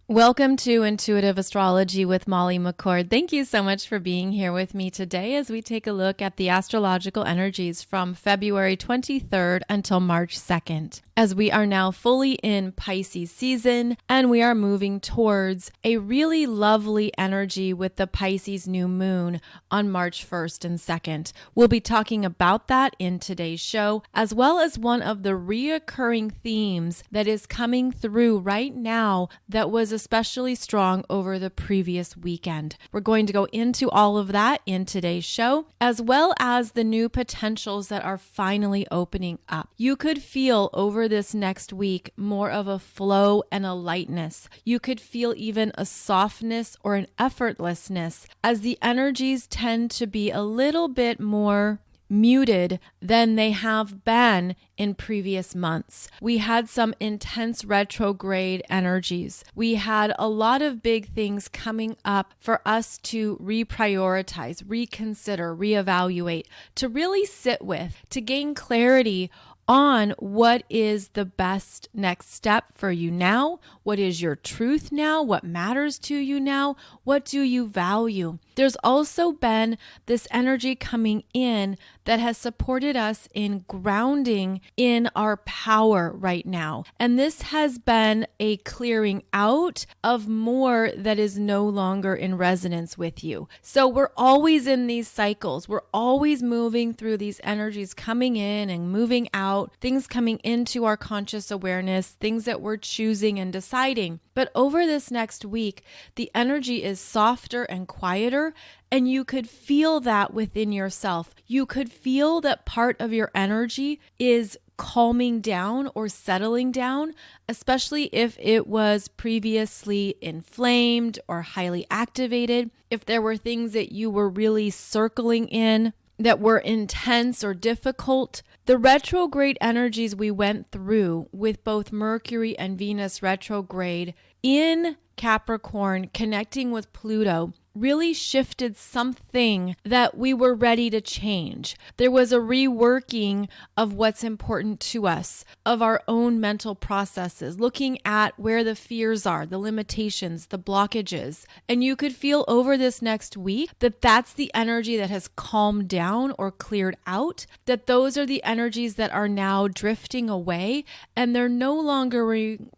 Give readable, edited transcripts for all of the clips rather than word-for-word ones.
Welcome to Intuitive Astrology with Molly McCord. Thank you so much for being here with me today as we take a look at the astrological energies from February 23rd until March 2nd. As we are now fully in Pisces season and we are moving towards a really lovely energy with the Pisces New Moon on March 1st and 2nd. We'll be talking about that in today's show, as well as one of the reoccurring themes that is coming through right now that was especially strong over the previous weekend. We're going to go into all of that in today's show, as well as the new potentials that are finally opening up. You could feel over this next week more of a flow and a lightness. You could feel even a softness or an effortlessness as the energies tend to be a little bit more muted than they have been in previous months. We had some intense retrograde energies. We had a lot of big things coming up for us to reprioritize, reconsider, reevaluate, to really sit with, to gain clarity on what is the best next step for you now, what is your truth now, what matters to you now, what do you value. There's also been this energy coming in that has supported us in grounding in our power right now. And this has been a clearing out of more that is no longer in resonance with you. So we're always in these cycles. We're always moving through these energies coming in and moving out, things coming into our conscious awareness, things that we're choosing and deciding. But over this next week, the energy is softer and quieter, and you could feel that within yourself. You could feel that part of your energy is calming down or settling down, especially if it was previously inflamed or highly activated, if there were things that you were really circling in that were intense or difficult. The retrograde energies we went through with both Mercury and Venus retrograde in Capricorn connecting with Pluto really shifted something that we were ready to change. There was a reworking of what's important to us, of our own mental processes, looking at where the fears are, the limitations, the blockages. And you could feel over this next week that that's the energy that has calmed down or cleared out, that those are the energies that are now drifting away, and they're no longer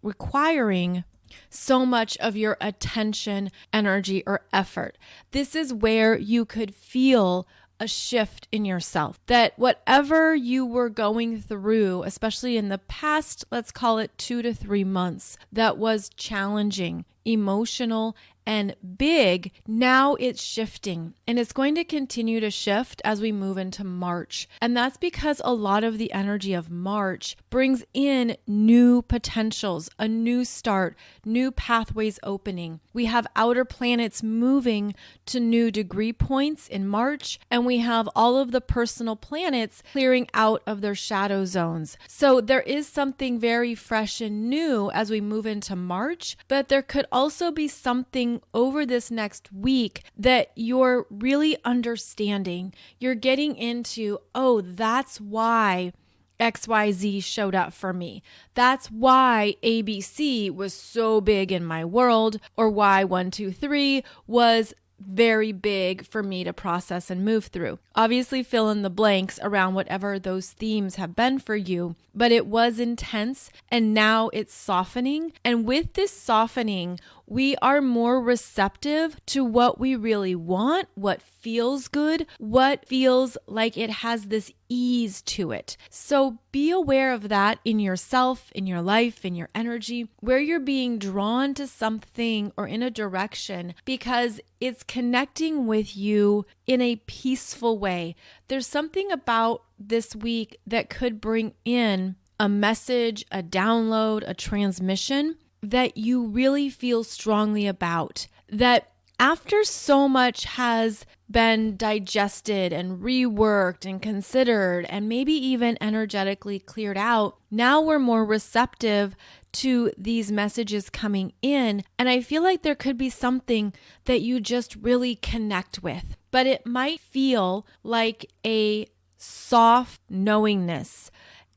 requiring so much of your attention, energy, or effort. This is where you could feel a shift in yourself, that whatever you were going through, especially in the past, let's call it 2 to 3 months, that was challenging, emotional, and big, now it's shifting, and it's going to continue to shift as we move into March. And that's because a lot of the energy of March brings in new potentials, a new start, new pathways opening. We have outer planets moving to new degree points in March, and we have all of the personal planets clearing out of their shadow zones. So there is something very fresh and new as we move into March, but there could also be something over this next week that you're really understanding. You're getting into, oh, that's why XYZ showed up for me. That's why ABC was so big in my world, or why 1, 2, 3 was very big for me to process and move through. Obviously, fill in the blanks around whatever those themes have been for you, but it was intense and now it's softening. And with this softening, we are more receptive to what we really want, what feels good, what feels like it has this ease to it. So be aware of that in yourself, in your life, in your energy, where you're being drawn to something or in a direction because it's connecting with you in a peaceful way. There's something about this week that could bring in a message, a download, a transmission that you really feel strongly about, that after so much has been digested and reworked and considered and maybe even energetically cleared out, now we're more receptive to these messages coming in. And I feel like there could be something that you just really connect with, but it might feel like a soft knowingness,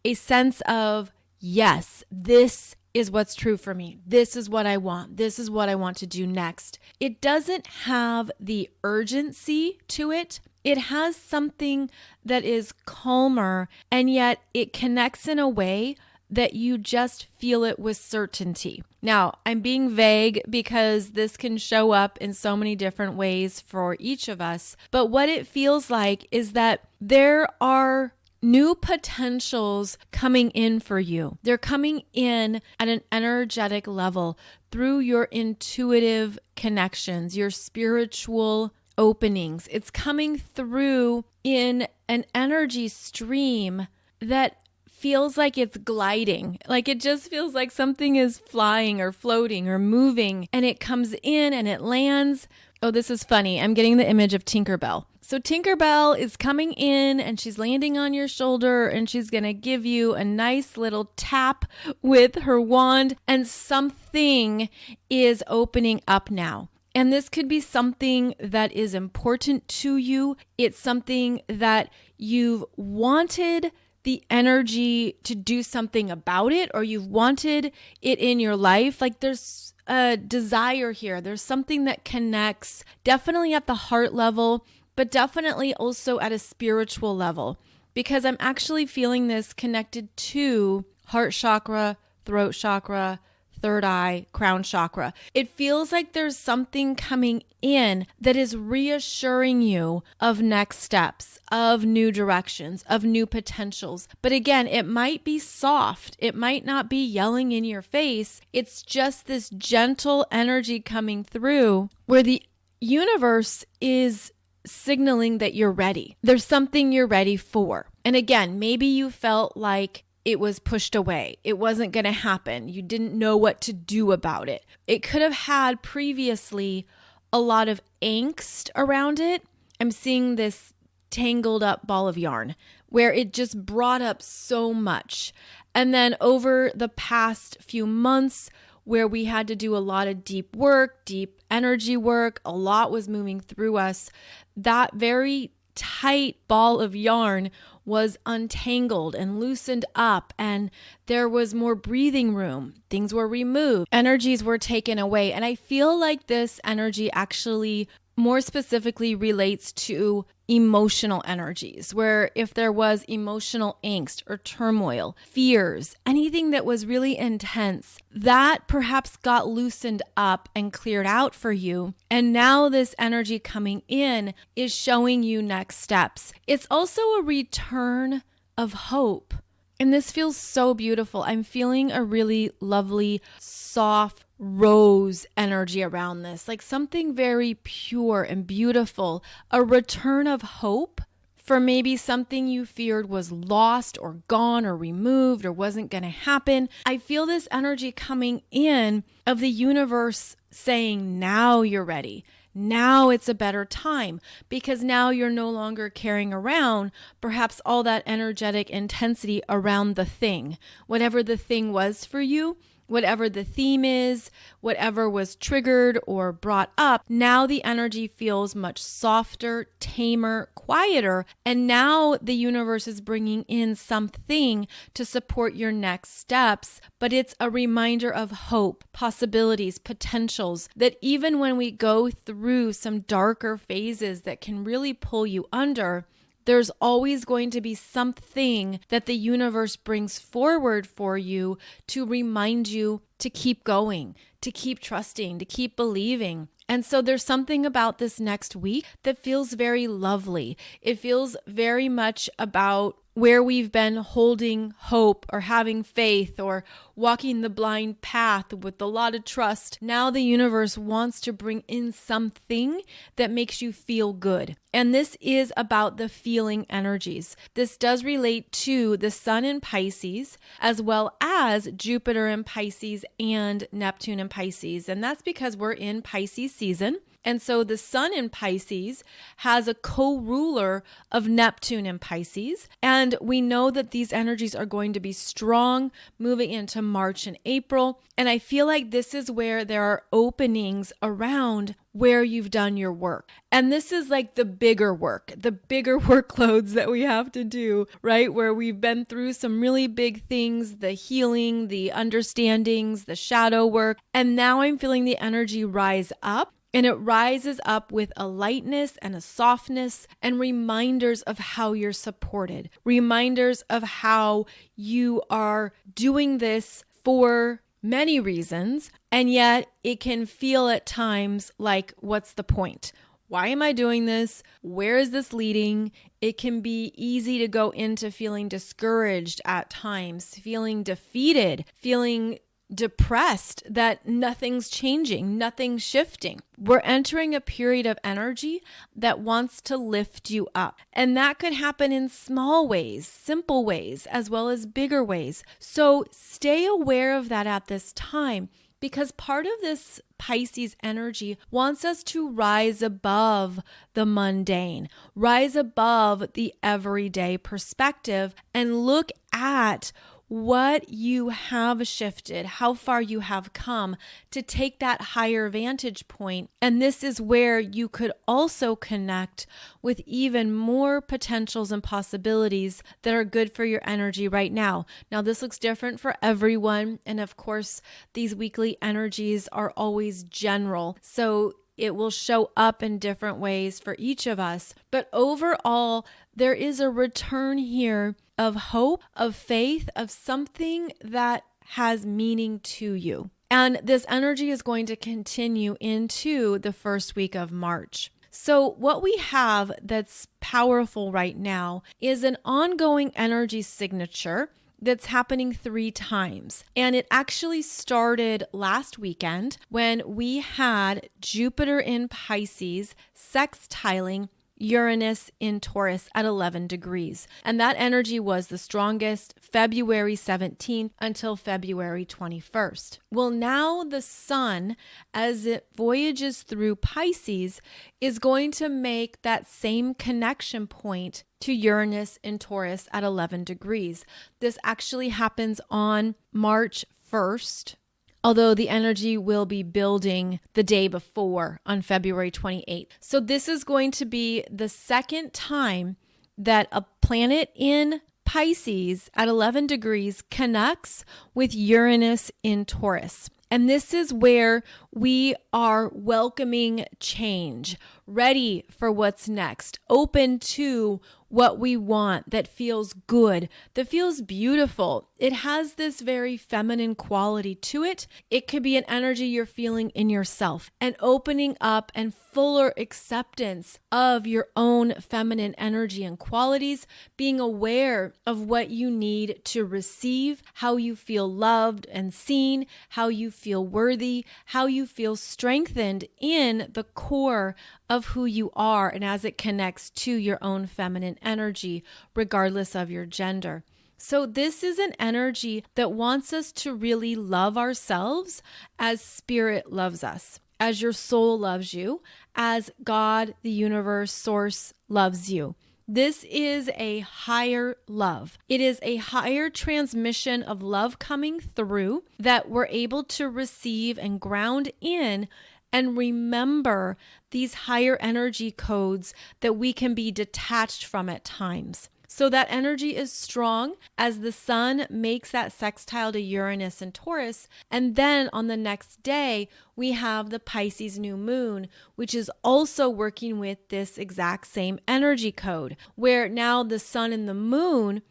a sense of, yes, this is what's true for me. This is what I want. This is what I want to do next. It doesn't have the urgency to it. It has something that is calmer, and yet it connects in a way that you just feel it with certainty. Now, I'm being vague because this can show up in so many different ways for each of us. But what it feels like is that there are new potentials coming in for you. They're coming in at an energetic level through your intuitive connections, your spiritual openings. It's coming through in an energy stream that feels like it's gliding. Like it just feels like something is flying or floating or moving, and it comes in and it lands. Oh, this is funny. I'm getting the image of Tinkerbell. So Tinkerbell is coming in and she's landing on your shoulder and she's going to give you a nice little tap with her wand, and something is opening up now. And this could be something that is important to you. It's something that you've wanted the energy to do something about it, or you've wanted it in your life. Like there's a desire here. There's something that connects definitely at the heart level, but definitely also at a spiritual level, because I'm actually feeling this connected to heart chakra, throat chakra, third eye, crown chakra. It feels like there's something coming in that is reassuring you of next steps, of new directions, of new potentials. But again, it might be soft. It might not be yelling in your face. It's just this gentle energy coming through where the universe is signaling that you're ready. There's something you're ready for. And again, maybe you felt like it was pushed away. It wasn't going to happen. You didn't know what to do about it. It could have had previously a lot of angst around it. I'm seeing this tangled up ball of yarn where it just brought up so much. And then over the past few months, where we had to do a lot of deep work, deep energy work, a lot was moving through us, that very tight ball of yarn was untangled and loosened up, and there was more breathing room. Things were removed. Energies were taken away. And I feel like this energy actually more specifically relates to emotional energies, where if there was emotional angst or turmoil, fears, anything that was really intense, that perhaps got loosened up and cleared out for you. And now this energy coming in is showing you next steps. It's also a return of hope. And this feels so beautiful. I'm feeling a really lovely, soft rose energy around this, like something very pure and beautiful, a return of hope for maybe something you feared was lost or gone or removed or wasn't going to happen. I feel this energy coming in of the universe saying, now you're ready. Now it's a better time, because now you're no longer carrying around perhaps all that energetic intensity around the thing, whatever the thing was for you. Whatever the theme is, whatever was triggered or brought up, now the energy feels much softer, tamer, quieter. And now the universe is bringing in something to support your next steps. But it's a reminder of hope, possibilities, potentials, that even when we go through some darker phases that can really pull you under, there's always going to be something that the universe brings forward for you to remind you to keep going, to keep trusting, to keep believing. And so there's something about this next week that feels very lovely. It feels very much about where we've been holding hope or having faith or walking the blind path with a lot of trust. Now the universe wants to bring in something that makes you feel good. And this is about the feeling energies. This does relate to the Sun in Pisces, as well as Jupiter in Pisces and Neptune in Pisces. And that's because we're in Pisces season. And so the sun in Pisces has a co-ruler of Neptune in Pisces. And we know that these energies are going to be strong moving into March and April. And I feel like this is where there are openings around where you've done your work. And this is like the bigger work, the bigger workloads that we have to do, right? Where we've been through some really big things, the healing, the understandings, the shadow work. And now I'm feeling the energy rise up. And it rises up with a lightness and a softness and reminders of how you're supported, reminders of how you are doing this for many reasons, and yet it can feel at times like, what's the point? Why am I doing this? Where is this leading? It can be easy to go into feeling discouraged at times, feeling defeated, feeling depressed that nothing's changing, nothing's shifting. We're entering a period of energy that wants to lift you up. And that could happen in small ways, simple ways, as well as bigger ways. So stay aware of that at this time, because part of this Pisces energy wants us to rise above the mundane, rise above the everyday perspective, and look at what you have shifted, how far you have come to take that higher vantage point. And this is where you could also connect with even more potentials and possibilities that are good for your energy right now. Now, this looks different for everyone. And of course, these weekly energies are always general. So it will show up in different ways for each of us. But overall, there is a return here of hope, of faith, of something that has meaning to you. And this energy is going to continue into the first week of March. So what we have that's powerful right now is an ongoing energy signature that's happening 3 times. And it actually started last weekend when we had Jupiter in Pisces sextiling Uranus in Taurus at 11 degrees. And that energy was the strongest February 17th until February 21st. Well, now the sun, as it voyages through Pisces, is going to make that same connection point to Uranus in Taurus at 11 degrees. This actually happens on March 1st. Although the energy will be building the day before on February 28th. So this is going to be the second time that a planet in Pisces at 11 degrees connects with Uranus in Taurus. And this is where we are welcoming change, ready for what's next, open to what we want that feels good, that feels beautiful. It has this very feminine quality to it. It could be an energy you're feeling in yourself, and opening up and fuller acceptance of your own feminine energy and qualities, being aware of what you need to receive, how you feel loved and seen, how you feel worthy, how you feel strengthened in the core of who you are, and as it connects to your own feminine energy, regardless of your gender. So this is an energy that wants us to really love ourselves as spirit loves us, as your soul loves you, as God, the universe, source loves you. This is a higher love. It is a higher transmission of love coming through that we're able to receive and ground in and remember these higher energy codes that we can be detached from at times. So that energy is strong as the sun makes that sextile to Uranus and Taurus. And then on the next day, we have the Pisces New Moon, which is also working with this exact same energy code, where now the sun and the moon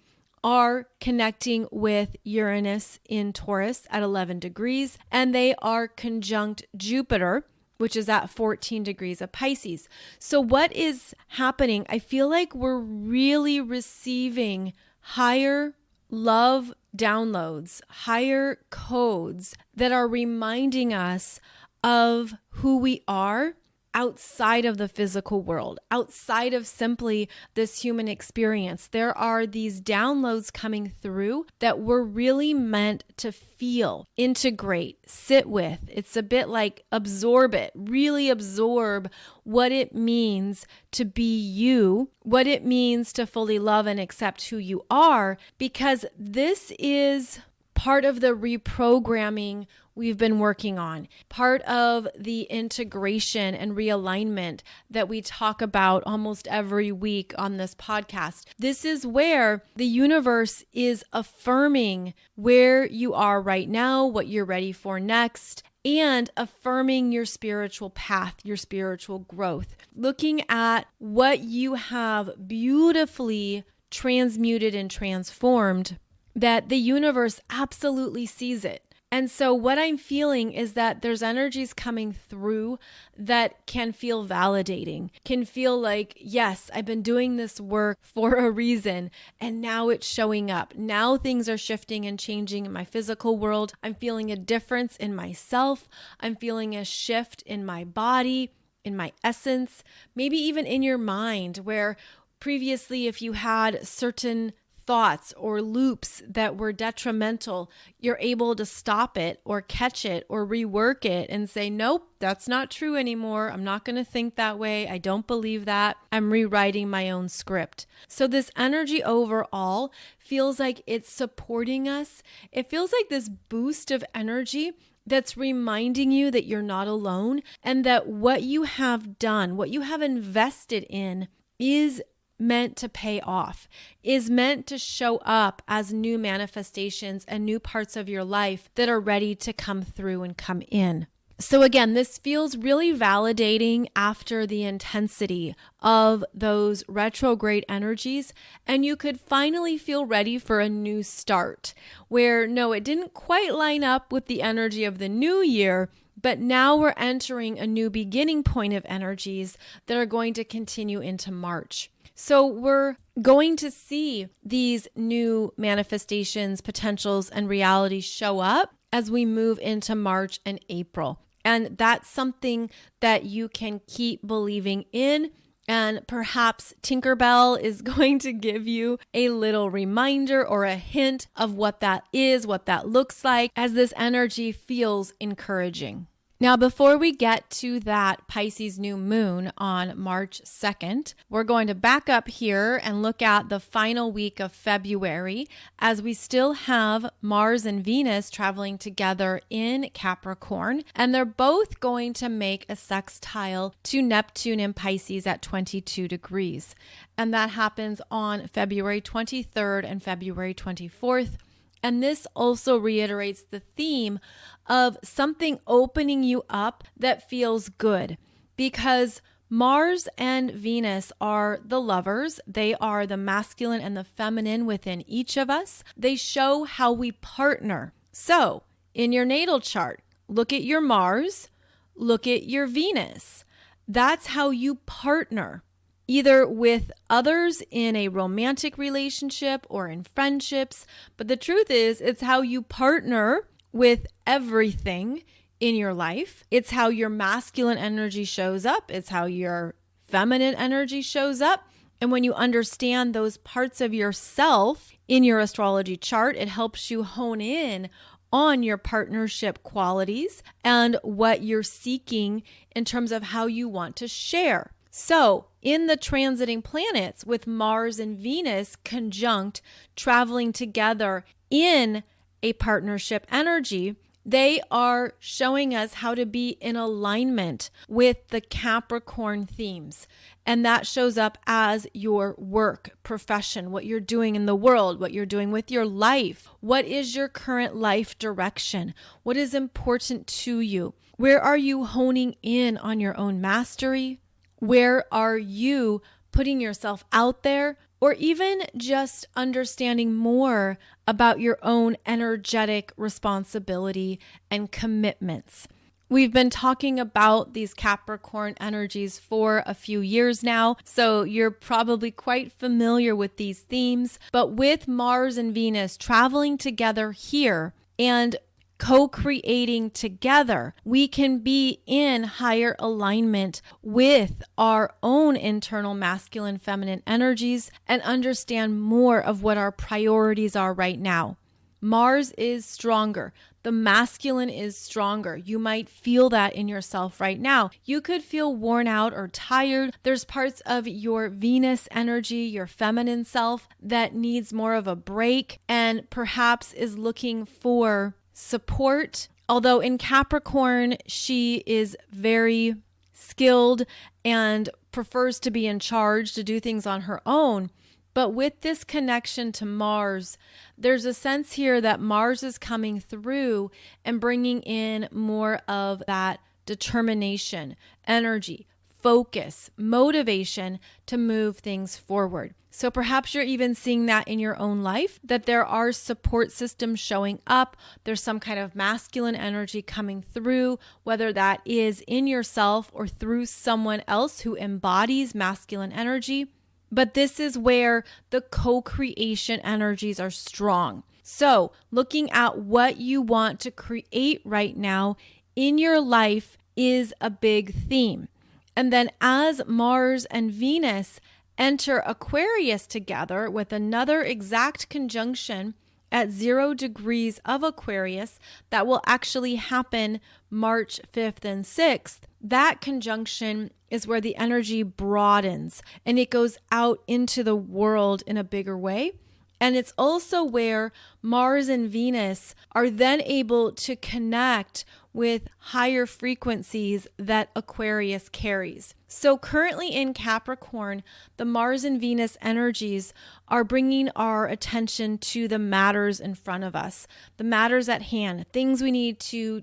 are connecting with Uranus in Taurus at 11 degrees, and they are conjunct Jupiter, which is at 14 degrees of Pisces. So what is happening? I feel like we're really receiving higher love downloads, higher codes that are reminding us of who we are outside of the physical world, outside of simply this human experience. There are these downloads coming through that we're really meant to feel, integrate, sit with. It's a bit like absorb it, really absorb what it means to be you, what it means to fully love and accept who you are, because this is part of the reprogramming we've been working on, part of the integration and realignment that we talk about almost every week on this podcast. This is where the universe is affirming where you are right now, what you're ready for next, and affirming your spiritual path, your spiritual growth, looking at what you have beautifully transmuted and transformed, that the universe absolutely sees it. And so what I'm feeling is that there's energies coming through that can feel validating, can feel like, yes, I've been doing this work for a reason, and now it's showing up. Now things are shifting and changing in my physical world. I'm feeling a difference in myself. I'm feeling a shift in my body, in my essence, maybe even in your mind, where previously if you had certain thoughts or loops that were detrimental, you're able to stop it or catch it or rework it and say, nope, that's not true anymore. I'm not going to think that way. I don't believe that. I'm rewriting my own script. So this energy overall feels like it's supporting us. It feels like this boost of energy that's reminding you that you're not alone and that what you have done, what you have invested in is meant to pay off, is meant to show up as new manifestations and new parts of your life that are ready to come through and come in. So again, this feels really validating after the intensity of those retrograde energies, and you could finally feel ready for a new start where, no, it didn't quite line up with the energy of the new year, but now we're entering a new beginning point of energies that are going to continue into March. So we're going to see these new manifestations, potentials, and realities show up as we move into March and April. And that's something that you can keep believing in. And perhaps Tinkerbell is going to give you a little reminder or a hint of what that is, what that looks like, as this energy feels encouraging. Now, before we get to that Pisces New Moon on March 2nd, we're going to back up here and look at the final week of February, as we still have Mars and Venus traveling together in Capricorn, and they're both going to make a sextile to Neptune in Pisces at 22 degrees. And that happens on February 23rd and February 24th. And this also reiterates the theme of something opening you up that feels good, because Mars and Venus are the lovers. They are the masculine and the feminine within each of us. They show how we partner. So in your natal chart, look at your Mars, look at your Venus. That's how you partner, either with others in a romantic relationship or in friendships. But the truth is, it's how you partner with everything in your life. It's how your masculine energy shows up. It's how your feminine energy shows up. And when you understand those parts of yourself in your astrology chart, it helps you hone in on your partnership qualities and what you're seeking in terms of how you want to share. So in the transiting planets with Mars and Venus conjunct, traveling together in a partnership energy, they are showing us how to be in alignment with the Capricorn themes. And that shows up as your work, profession, what you're doing in the world, what you're doing with your life. What is your current life direction? What is important to you? Where are you honing in on your own mastery? Where are you putting yourself out there, or even just understanding more about your own energetic responsibility and commitments? We've been talking about these Capricorn energies for a few years now, so you're probably quite familiar with these themes. But with Mars and Venus traveling together here and co-creating together. We can be in higher alignment with our own internal masculine, feminine energies and understand more of what our priorities are right now. Mars is stronger. The masculine is stronger. You might feel that in yourself right now. You could feel worn out or tired. There's parts of your Venus energy, your feminine self, that needs more of a break and perhaps is looking for support. Although in Capricorn, she is very skilled and prefers to be in charge, to do things on her own. But with this connection to Mars, there's a sense here that Mars is coming through and bringing in more of that determination, energy, focus, motivation to move things forward. So perhaps you're even seeing that in your own life, that there are support systems showing up. There's some kind of masculine energy coming through, whether that is in yourself or through someone else who embodies masculine energy. But this is where the co-creation energies are strong. So looking at what you want to create right now in your life is a big theme. And then as Mars and Venus enter Aquarius together with another exact conjunction at 0 degrees of Aquarius, that will actually happen March 5th and 6th. That conjunction is where the energy broadens and it goes out into the world in a bigger way. And it's also where Mars and Venus are then able to connect with higher frequencies that Aquarius carries. So currently in Capricorn, the Mars and Venus energies are bringing our attention to the matters in front of us, the matters at hand, things we need to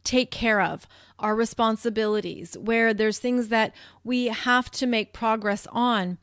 take care of, our responsibilities, where there's things that we have to make progress on.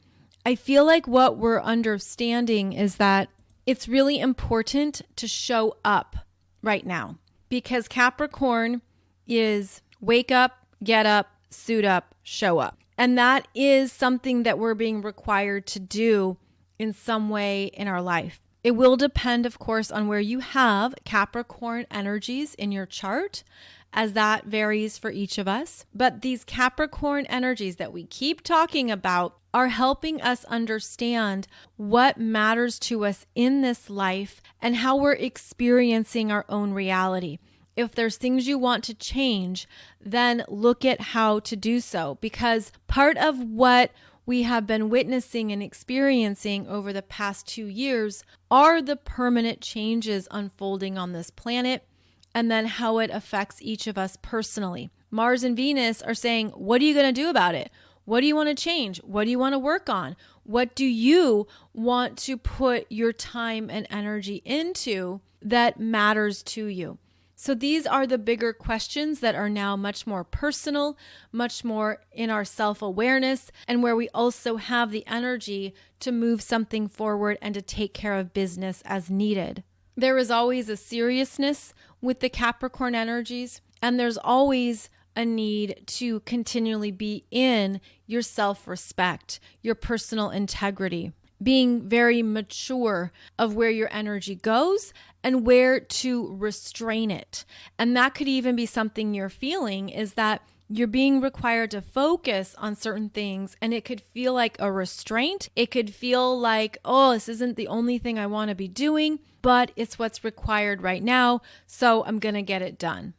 I feel like what we're understanding is that it's really important to show up right now, because Capricorn is wake up, get up, suit up, show up. And that is something that we're being required to do in some way in our life. It will depend, of course, on where you have Capricorn energies in your chart, as that varies for each of us. But these Capricorn energies that we keep talking about are helping us understand what matters to us in this life and how we're experiencing our own reality. If there's things you want to change, then look at how to do so, because part of what we have been witnessing and experiencing over the past 2 years are the permanent changes unfolding on this planet, and then how it affects each of us personally. Mars and Venus are saying, what are you going to do about it? What do you want to change? What do you want to work on? What do you want to put your time and energy into that matters to you? So these are the bigger questions that are now much more personal, much more in our self-awareness, and where we also have the energy to move something forward and to take care of business as needed. There is always a seriousness with the Capricorn energies, and there's always a need to continually be in your self-respect, your personal integrity, being very mature of where your energy goes and where to restrain it. And that could even be something you're feeling, is that you're being required to focus on certain things, and it could feel like a restraint. It could feel like, oh, this isn't the only thing I want to be doing, but it's what's required right now, so I'm going to get it done.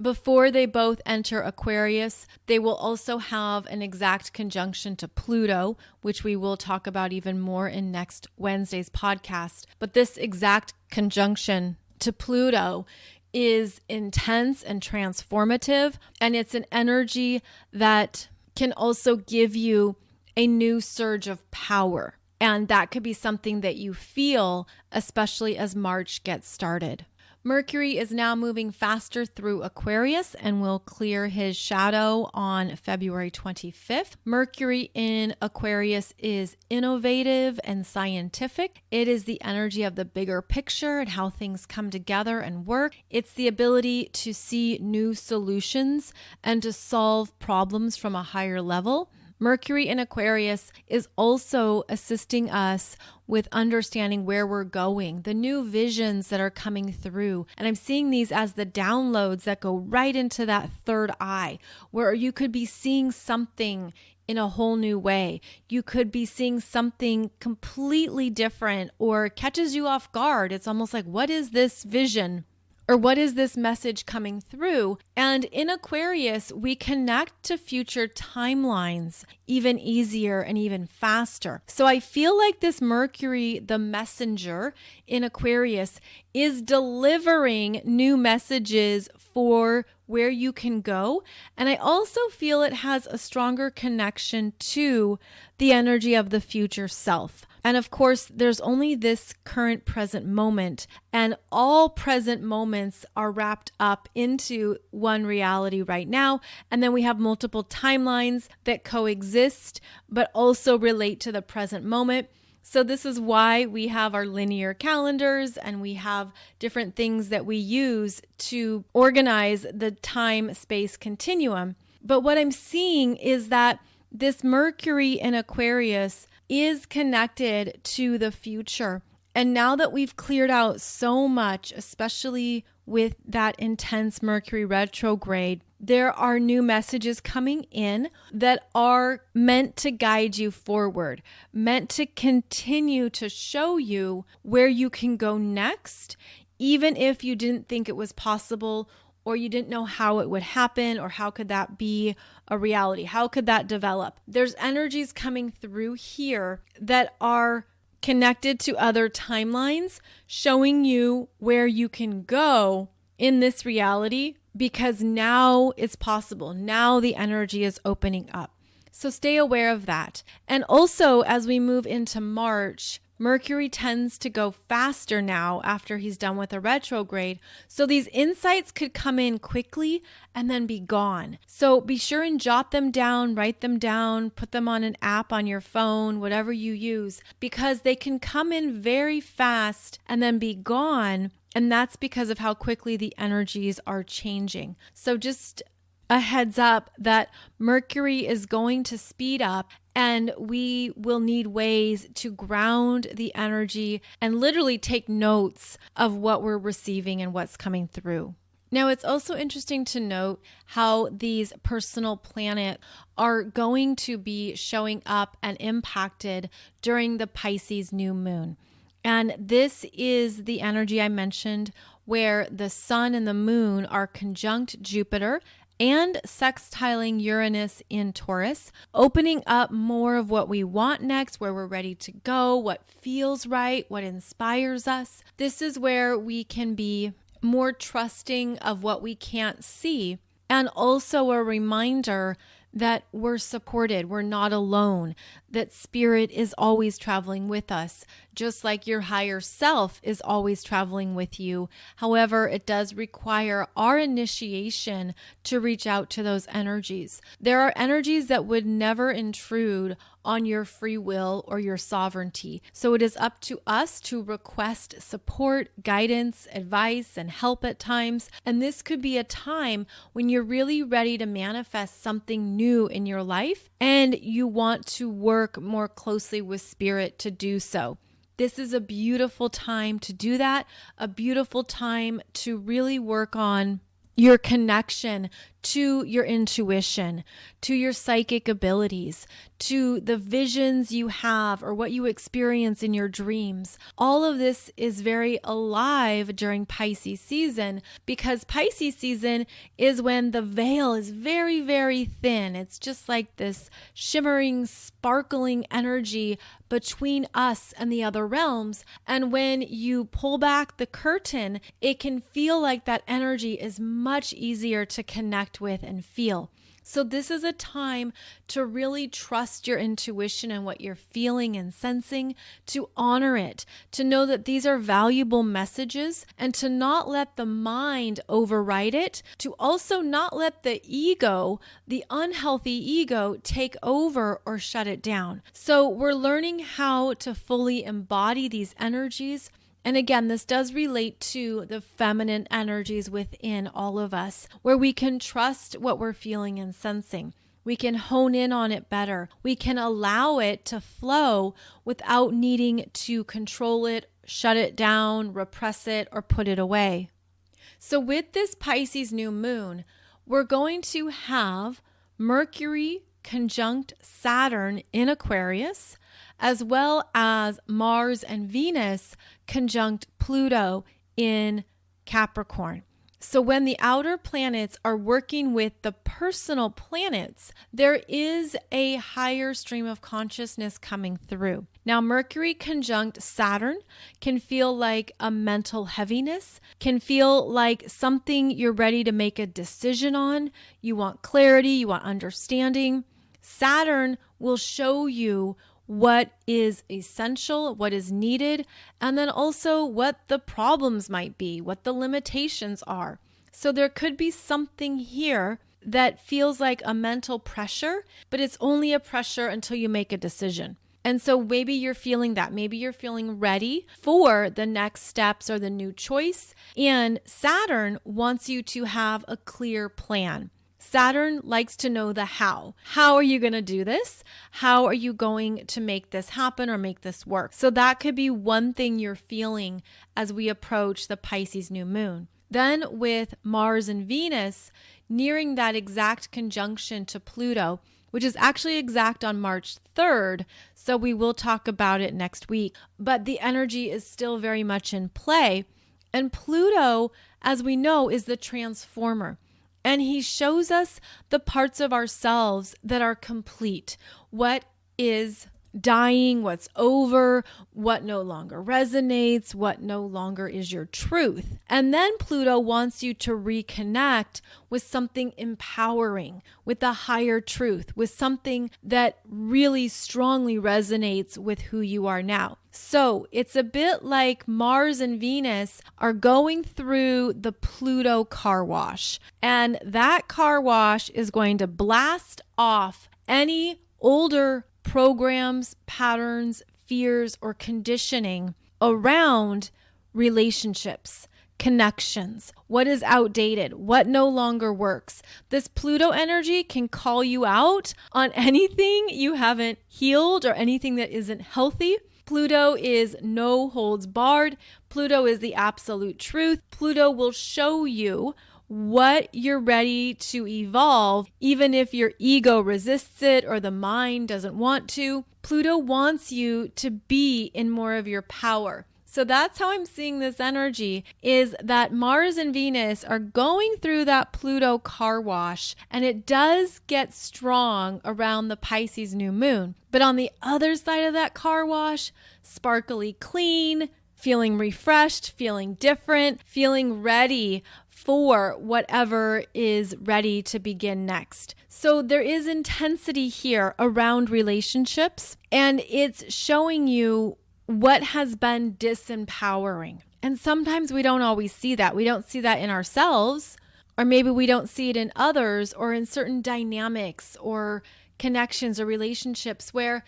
Before they both enter Aquarius, they will also have an exact conjunction to Pluto, which we will talk about even more in next Wednesday's podcast. But this exact conjunction to Pluto is intense and transformative, and it's an energy that can also give you a new surge of power. And that could be something that you feel, especially as March gets started. Mercury is now moving faster through Aquarius and will clear his shadow on February 25th. Mercury in Aquarius is innovative and scientific. It is the energy of the bigger picture and how things come together and work. It's the ability to see new solutions and to solve problems from a higher level. Mercury in Aquarius is also assisting us with understanding where we're going, the new visions that are coming through. And I'm seeing these as the downloads that go right into that third eye, where you could be seeing something in a whole new way. You could be seeing something completely different or catches you off guard. It's almost like, what is this vision? Or what is this message coming through? And in Aquarius, we connect to future timelines even easier and even faster. So I feel like this Mercury, the messenger in Aquarius, is delivering new messages for where you can go. And I also feel it has a stronger connection to the energy of the future self. And of course, there's only this current present moment, and all present moments are wrapped up into one reality right now. And then we have multiple timelines that coexist, but also relate to the present moment. So this is why we have our linear calendars and we have different things that we use to organize the time-space continuum. But what I'm seeing is that this Mercury in Aquarius is connected to the future. And now that we've cleared out so much, especially with that intense Mercury retrograde, there are new messages coming in that are meant to guide you forward, meant to continue to show you where you can go next, even if you didn't think it was possible, or you didn't know how it would happen, or how could that be a reality? How could that develop? There's energies coming through here that are connected to other timelines, showing you where you can go in this reality, because now it's possible. Now the energy is opening up. So stay aware of that. And also, as we move into March, Mercury tends to go faster now after he's done with a retrograde. So these insights could come in quickly and then be gone. So be sure and jot them down, write them down, put them on an app on your phone, whatever you use, because they can come in very fast and then be gone. And that's because of how quickly the energies are changing. So just a heads up that Mercury is going to speed up, and we will need ways to ground the energy and literally take notes of what we're receiving and what's coming through. Now, it's also interesting to note how these personal planets are going to be showing up and impacted during the Pisces New Moon. And this is the energy I mentioned where the sun and the moon are conjunct Jupiter and sextiling Uranus in Taurus, opening up more of what we want next, where we're ready to go, what feels right, what inspires us. This is where we can be more trusting of what we can't see, and also a reminder that we're supported, we're not alone, that spirit is always traveling with us, just like your higher self is always traveling with you. However, it does require our initiation to reach out to those energies. There are energies that would never intrude on your free will or your sovereignty. So it is up to us to request support, guidance, advice, and help at times. And this could be a time when you're really ready to manifest something new in your life and you want to work more closely with spirit to do so. This is a beautiful time to do that, a beautiful time to really work on your connection to your intuition, to your psychic abilities, to the visions you have or what you experience in your dreams. All of this is very alive during Pisces season, because Pisces season is when the veil is very, very thin. It's just like this shimmering, sparkling energy between us and the other realms. And when you pull back the curtain, it can feel like that energy is much easier to connect with and feel. So this is a time to really trust your intuition and what you're feeling and sensing, to honor it, to know that these are valuable messages, and to not let the mind override it, to also not let the ego, the unhealthy ego, take over or shut it down. So we're learning how to fully embody these energies. And again, this does relate to the feminine energies within all of us, where we can trust what we're feeling and sensing. We can hone in on it better. We can allow it to flow without needing to control it, shut it down, repress it, or put it away. So with this Pisces new moon, we're going to have Mercury conjunct Saturn in Aquarius, as well as Mars and Venus conjunct Pluto in Capricorn. So when the outer planets are working with the personal planets, there is a higher stream of consciousness coming through. Now, Mercury conjunct Saturn can feel like a mental heaviness, can feel like something you're ready to make a decision on. You want clarity, you want understanding. Saturn will show you what is essential, what is needed, and then also what the problems might be, what the limitations are. So there could be something here that feels like a mental pressure, but it's only a pressure until you make a decision. And so maybe you're feeling that. Maybe you're feeling ready for the next steps or the new choice. And Saturn wants you to have a clear plan. Saturn likes to know the how. How are you going to do this? How are you going to make this happen or make this work? So that could be one thing you're feeling as we approach the Pisces new moon. Then with Mars and Venus nearing that exact conjunction to Pluto, which is actually exact on March 3rd. So we will talk about it next week. But the energy is still very much in play. And Pluto, as we know, is the transformer. And he shows us the parts of ourselves that are complete. What is dying, what's over, what no longer resonates, what no longer is your truth. And then Pluto wants you to reconnect with something empowering, with a higher truth, with something that really strongly resonates with who you are now. So it's a bit like Mars and Venus are going through the Pluto car wash. And that car wash is going to blast off any older programs, patterns, fears, or conditioning around relationships, connections, what is outdated, what no longer works. This Pluto energy can call you out on anything you haven't healed or anything that isn't healthy. Pluto is no holds barred. Pluto is the absolute truth. Pluto will show you what you're ready to evolve, even if your ego resists it or the mind doesn't want to. Pluto wants you to be in more of your power. So that's how I'm seeing this energy, is that Mars and Venus are going through that Pluto car wash, and it does get strong around the Pisces new moon. But on the other side of that car wash, sparkly clean, feeling refreshed, feeling different, feeling ready for whatever is ready to begin next. So there is intensity here around relationships, and it's showing you what has been disempowering. And sometimes we don't always see that. We don't see that in ourselves, or maybe we don't see it in others or in certain dynamics or connections or relationships where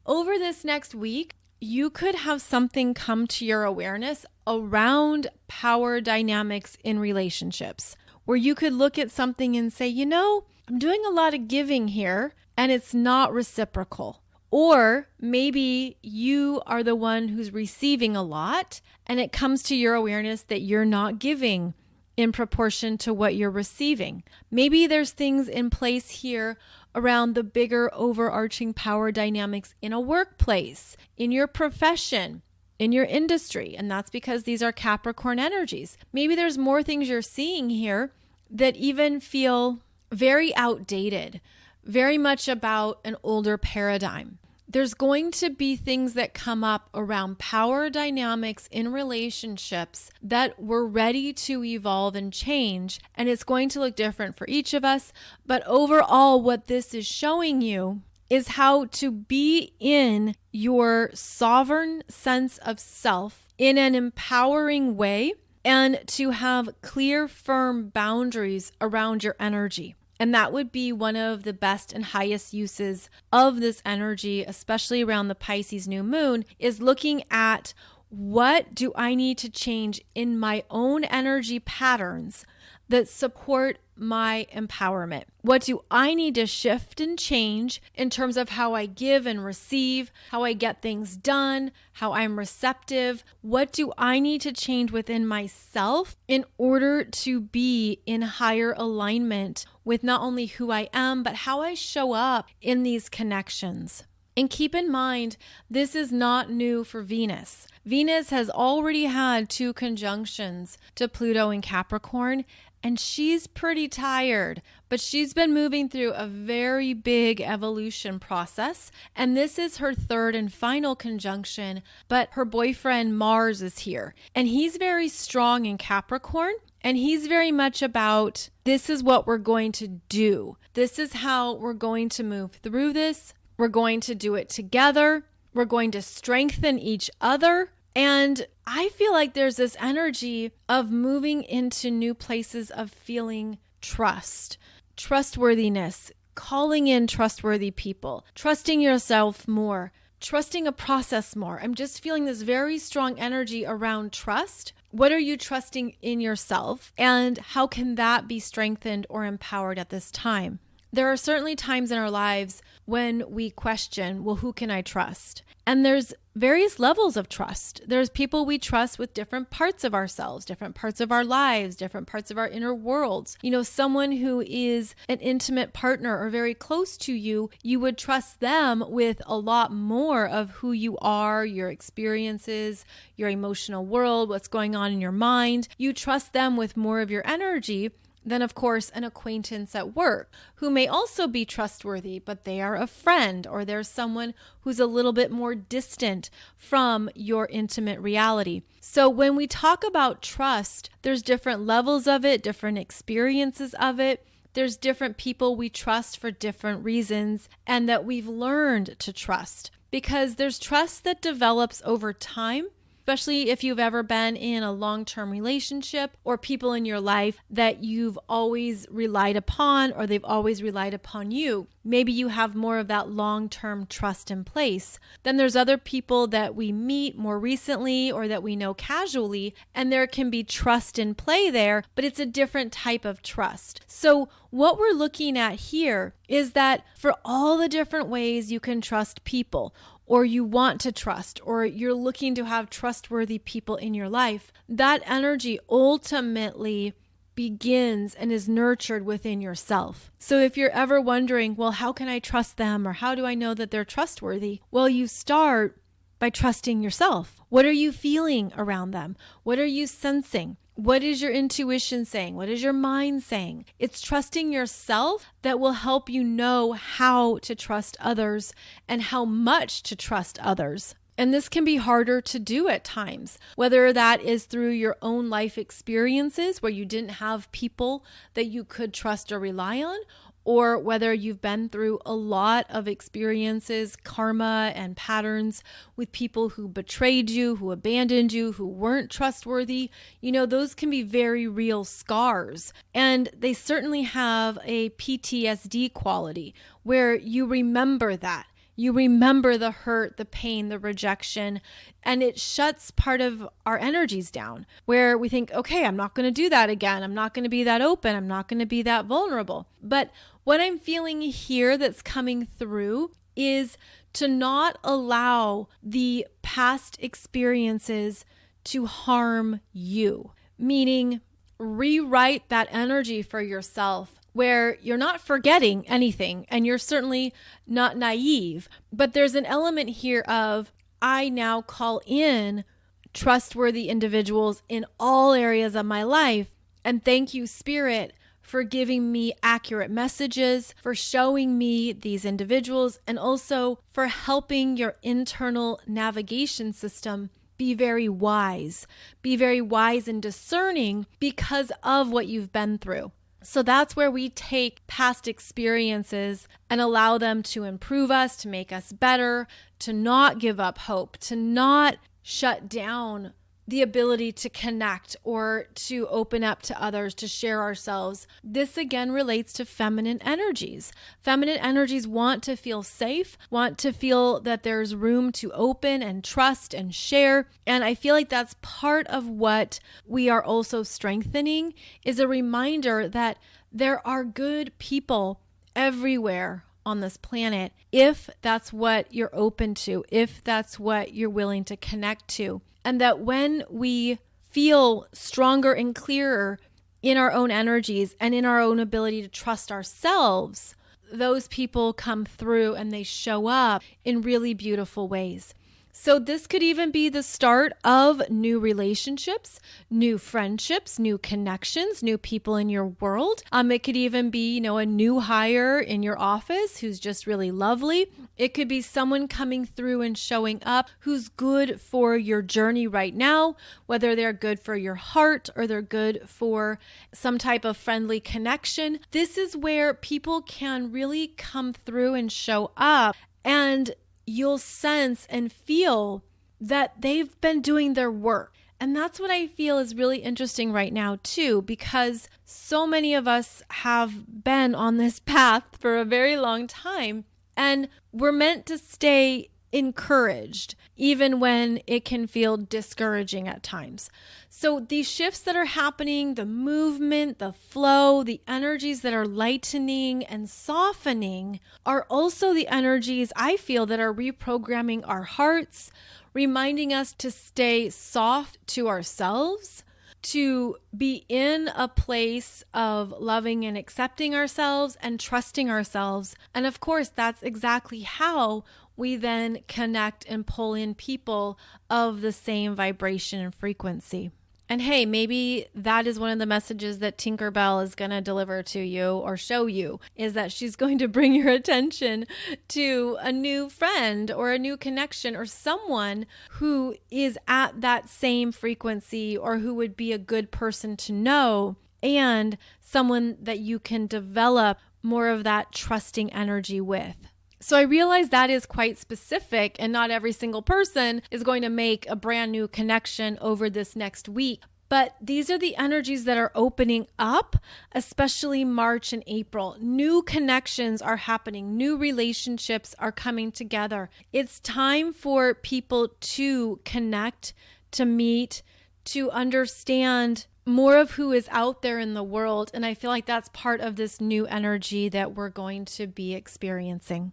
over this next week, you could have something come to your awareness around power dynamics in relationships, where you could look at something and say, you know, I'm doing a lot of giving here and it's not reciprocal. Or maybe you are the one who's receiving a lot and it comes to your awareness that you're not giving in proportion to what you're receiving. Maybe there's things in place here around the bigger overarching power dynamics in a workplace, in your profession, in your industry. And that's because these are Capricorn energies. Maybe there's more things you're seeing here that even feel very outdated, very much about an older paradigm. There's going to be things that come up around power dynamics in relationships that we're ready to evolve and change, and it's going to look different for each of us. But overall, what this is showing you is how to be in your sovereign sense of self in an empowering way and to have clear, firm boundaries around your energy. And that would be one of the best and highest uses of this energy, especially around the Pisces new moon, is looking at what do I need to change in my own energy patterns that support my empowerment? What do I need to shift and change in terms of how I give and receive, how I get things done, how I'm receptive? What do I need to change within myself in order to be in higher alignment with not only who I am, but how I show up in these connections? And keep in mind, this is not new for Venus. Venus has already had 2 conjunctions to Pluto in Capricorn, and she's pretty tired, but she's been moving through a very big evolution process. And this is her 3rd and final conjunction, but her boyfriend Mars is here, and he's very strong in Capricorn. And he's very much about, this is what we're going to do. This is how we're going to move through this. We're going to do it together. We're going to strengthen each other. And I feel like there's this energy of moving into new places of feeling trust, trustworthiness, calling in trustworthy people, trusting yourself more, trusting a process more. I'm just feeling this very strong energy around trust. What are you trusting in yourself? And how can that be strengthened or empowered at this time? There are certainly times in our lives when we question, well, who can I trust? And there's various levels of trust. There's people we trust with different parts of ourselves, different parts of our lives, different parts of our inner worlds. You know, someone who is an intimate partner or very close to you, you would trust them with a lot more of who you are, your experiences, your emotional world, what's going on in your mind. You trust them with more of your energy than, of course, an acquaintance at work who may also be trustworthy, but they are a friend, or there's someone who's a little bit more distant from your intimate reality. So when we talk about trust, there's different levels of it, different experiences of it. There's different people we trust for different reasons and that we've learned to trust, because there's trust that develops over time, especially if you've ever been in a long-term relationship or people in your life that you've always relied upon or they've always relied upon you. Maybe you have more of that long-term trust in place. Then there's other people that we meet more recently or that we know casually, and there can be trust in play there, but it's a different type of trust. So what we're looking at here is that for all the different ways you can trust people, or you want to trust, or you're looking to have trustworthy people in your life, that energy ultimately begins and is nurtured within yourself. So if you're ever wondering, well, how can I trust them, or how do I know that they're trustworthy? Well, you start by trusting yourself. What are you feeling around them? What are you sensing? What is your intuition saying? What is your mind saying? It's trusting yourself that will help you know how to trust others and how much to trust others. And this can be harder to do at times, whether that is through your own life experiences where you didn't have people that you could trust or rely on, or whether you've been through a lot of experiences, karma and patterns with people who betrayed you, who abandoned you, who weren't trustworthy. You know, those can be very real scars. And they certainly have a PTSD quality where you remember that. You remember the hurt, the pain, the rejection, and it shuts part of our energies down where we think, okay, I'm not going to do that again. I'm not going to be that open. I'm not going to be that vulnerable. But what I'm feeling here that's coming through is to not allow the past experiences to harm you, meaning rewrite that energy for yourself, where you're not forgetting anything and you're certainly not naive, but there's an element here of, I now call in trustworthy individuals in all areas of my life. And thank you, Spirit, for giving me accurate messages, for showing me these individuals, and also for helping your internal navigation system be very wise and discerning because of what you've been through. So that's where we take past experiences and allow them to improve us, to make us better, to not give up hope, to not shut down the ability to connect or to open up to others, to share ourselves. This again relates to feminine energies. Feminine energies want to feel safe, want to feel that there's room to open and trust and share. And I feel like that's part of what we are also strengthening, is a reminder that there are good people everywhere on this planet if that's what you're open to, if that's what you're willing to connect to. And that when we feel stronger and clearer in our own energies and in our own ability to trust ourselves, those people come through and they show up in really beautiful ways. So this could even be the start of new relationships, new friendships, new connections, new people in your world. It could even be, a new hire in your office who's just really lovely. It could be someone coming through and showing up who's good for your journey right now, whether they're good for your heart or they're good for some type of friendly connection. This is where people can really come through and show up, and you'll sense and feel that they've been doing their work. And that's what I feel is really interesting right now too, because so many of us have been on this path for a very long time, and we're meant to stay encouraged, even when it can feel discouraging at times. So these shifts that are happening, the movement, the flow, the energies that are lightening and softening are also the energies I feel that are reprogramming our hearts, reminding us to stay soft to ourselves, to be in a place of loving and accepting ourselves and trusting ourselves. And of course, that's exactly how we then connect and pull in people of the same vibration and frequency. And hey, maybe that is one of the messages that Tinkerbell is going to deliver to you or show you, is that she's going to bring your attention to a new friend or a new connection or someone who is at that same frequency or who would be a good person to know, and someone that you can develop more of that trusting energy with. So I realize that is quite specific, and not every single person is going to make a brand new connection over this next week. But these are the energies that are opening up, especially March and April. New connections are happening. New relationships are coming together. It's time for people to connect, to meet, to understand more of who is out there in the world. And I feel like that's part of this new energy that we're going to be experiencing.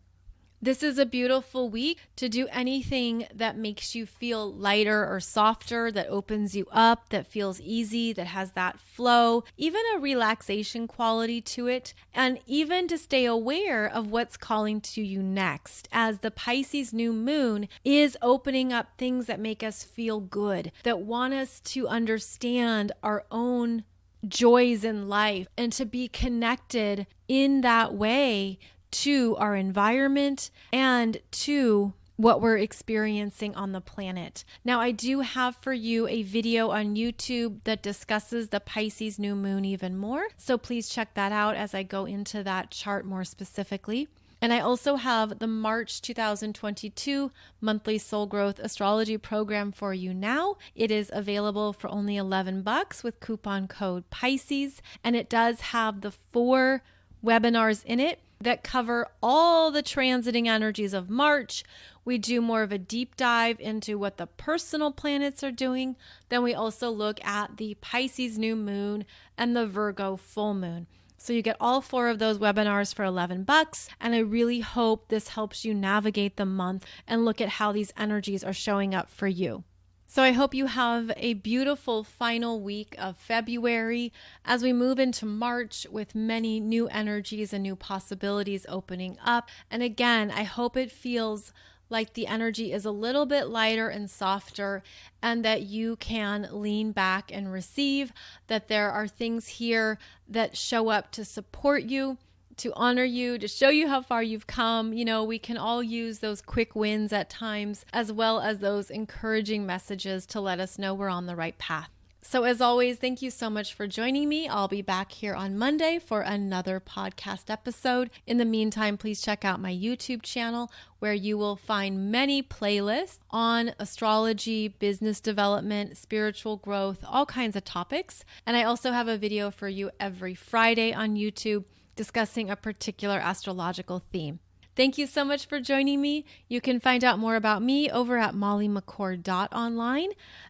This is a beautiful week to do anything that makes you feel lighter or softer, that opens you up, that feels easy, that has that flow, even a relaxation quality to it, and even to stay aware of what's calling to you next, as the Pisces New Moon is opening up things that make us feel good, that want us to understand our own joys in life and to be connected in that way to our environment and to what we're experiencing on the planet. Now, I do have for you a video on YouTube that discusses the Pisces New Moon even more, so please check that out as I go into that chart more specifically. And I also have the March 2022 monthly soul growth astrology program for you now. It is available for only $11 with coupon code Pisces, and it does have the 4 webinars in it that cover all the transiting energies of March. We do more of a deep dive into what the personal planets are doing. Then we also look at the Pisces New Moon and the Virgo full moon. So you get all 4 of those webinars for $11. And I really hope this helps you navigate the month and look at how these energies are showing up for you. So I hope you have a beautiful final week of February as we move into March with many new energies and new possibilities opening up. And again, I hope it feels like the energy is a little bit lighter and softer, and that you can lean back and receive, that there are things here that show up to support you, to honor you, to show you how far you've come. You know, we can all use those quick wins at times, as well as those encouraging messages to let us know we're on the right path. So as always, thank you so much for joining me. I'll be back here on Monday for another podcast episode. In the meantime, please check out my YouTube channel, where you will find many playlists on astrology, business development, spiritual growth, all kinds of topics. And I also have a video for you every Friday on YouTube discussing a particular astrological theme. Thank you so much for joining me. You can find out more about me over at mollymccord.online.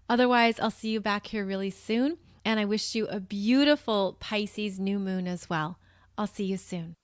Otherwise, I'll see you back here really soon. And I wish you a beautiful Pisces new moon as well. I'll see you soon.